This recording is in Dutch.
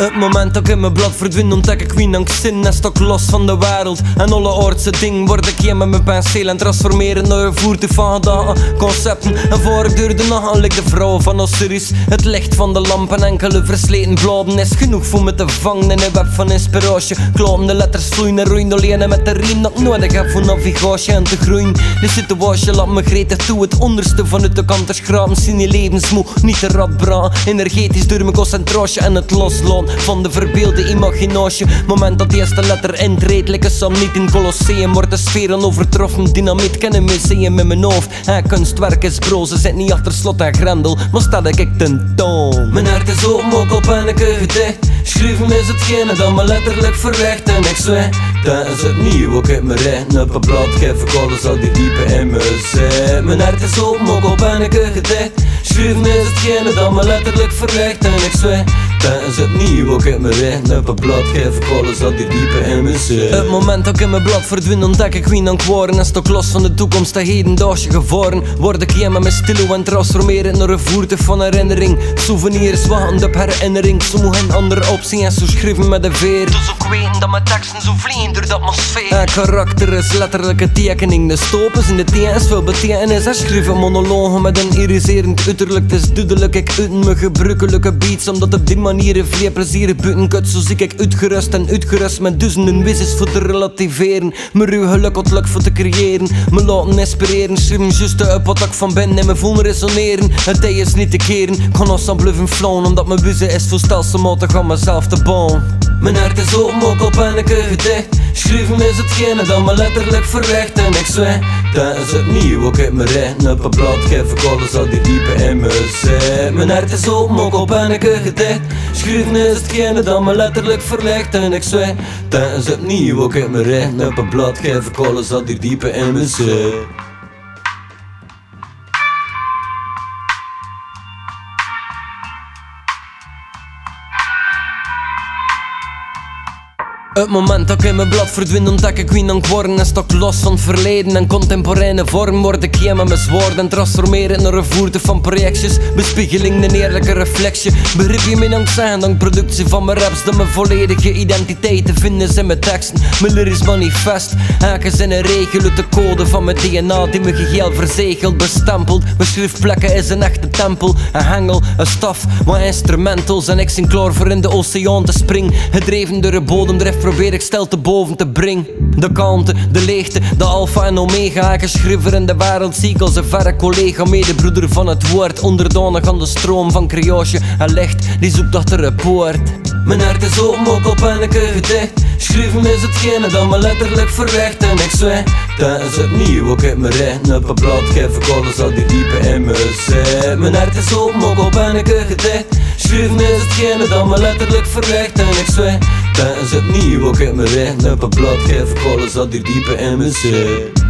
Het moment dat ik in mijn blad verdwin, ontdek ik wie ik zin en stok los van de wereld. En alle oortse ding word ik hier met mijn penseel en transformeren naar een voertuig van gedachten, concepten. En voor ik door de nacht ligt de vrouw van Osiris. Het licht van de lamp en enkele versleten bladen is genoeg voor me te vangen in een web van inspiratie. Klotende letters vloeien en roeien alleen met de riem dat ik nodig heb voor navigatie en te groeien. De situatie laat me gretig toe, het onderste vanuit de kant te schrapen. Zie je levensmoe, niet te radbraan. Energetisch door mijn concentratie en het loslaan van de verbeelde imaginatie. Moment dat de eerste letter intreedt, like een sam niet in Colosseum. Wordt de sferen overtroffen, dynamiet ken een museum in mijn hoofd. Kunstwerk is broze, zit niet achter slot en grendel, maar sta ik tentoon. Mijn hart is open, ook al ben ik een gedicht. Schrijven is hetgene dat me letterlijk verricht. En ik zweer, dat is het nieuw, ook uit mijn rechten op een blad. Geef ik alles al die diepe in me zit. Mijn hart is open, ook al ben ik een gedicht. Schrijven is hetgene dat me letterlijk verricht. En ik zweer, dat is het nieuw, ook uit mijn rechten op een blad. Geef ik alles al die diepe in me zit. Het moment dat ik in mijn blad verdwin, ontdek ik wie ik word. En stok los van de toekomst, dat hedendaagse gevaren. Word ik hier met mijn stilo en transformeren naar een voertuig van herinnering. Souvenirs wachten op herinnering. Zo moet geen andere optie en zo schrijven met een veer. Dus ook weten dat mijn teksten zo vliegen door de atmosfeer. En karakter is letterlijk een tekening. De stopers in de TS veel betekenis. En schrijven monologen met een iriserend uiterlijk. Het is duidelijk, ik uit mijn gebruikelijke beats, omdat op die manier veel plezier buiten kut. Zo zie ik uitgerust met duizenden wissels voor te relativeren. Mijn ruw geluk wat lukt voor te creëren. Me laten inspireren, schrijven juist op wat ik van ben en me voelen resoneren. Het tijd is niet te keren, ik kan ons aan blijven flown, omdat mijn wisse is voor stelselmatig aan mezelf te bouwen. Mijn hart is open, ook al ben ik een gedicht. Schrijven is hetgene dat me letterlijk verricht. En ik zweer, dat is het nieuw, ook uit mijn rechten op een blad. Geef ik alles al die diepe in me zit. Mijn hart is open, ook al ben ik een gedicht. Schrijven is hetgene dat me letterlijk verlicht. En ik zweer, dat is het nieuw, ook uit mijn rechten op een blad. Geef ik alles al die diepe in me zit. Het moment dat ik in mijn blad verdwin, ontdek ik wie ik word. En stok los van het verleden en contemporaine vorm. Word ik hier met mijn zwoord en transformeren naar een voertuig van projecties. Bespiegeling, een eerlijke reflectie. Begrip je mijn angst zijn, dank productie van mijn raps. Dat mijn volledige identiteit te vinden is in mijn teksten. Mijn lyrisch manifest, elke zin een regel uit de code van mijn DNA die me geheel verzegeld, bestempeld. Mijn schriftplekken is een echte tempel. Een hengel, een staf, wat instrumentals. En ik zing klaar voor in de oceaan te springen. Gedreven door de bodemdrift probeer ik stil te boven te brengen. De kanten, de leegte, de alfa en omega. Ik schrijver in de wereld zie ik als een verre collega, medebroeder van het woord. Onderdanig aan de stroom van creatie en licht die zoekt achter een poort. Mijn hart is open, ook al ben ik een gedicht. Schrijven is hetgene dat me letterlijk verricht. En ik zweer, dat is het nieuw, ook uit mijn rechten op een blad. Geef ik alles al die diepe in me zit. Mijn hart is open, ook al ben ik een gedicht. Schrijven is hetgene dat me letterlijk verricht. En ik zweer, dat is het nieuw, ook uit mijn rechten op een blad. Geef ik alles al die diepe in me zit.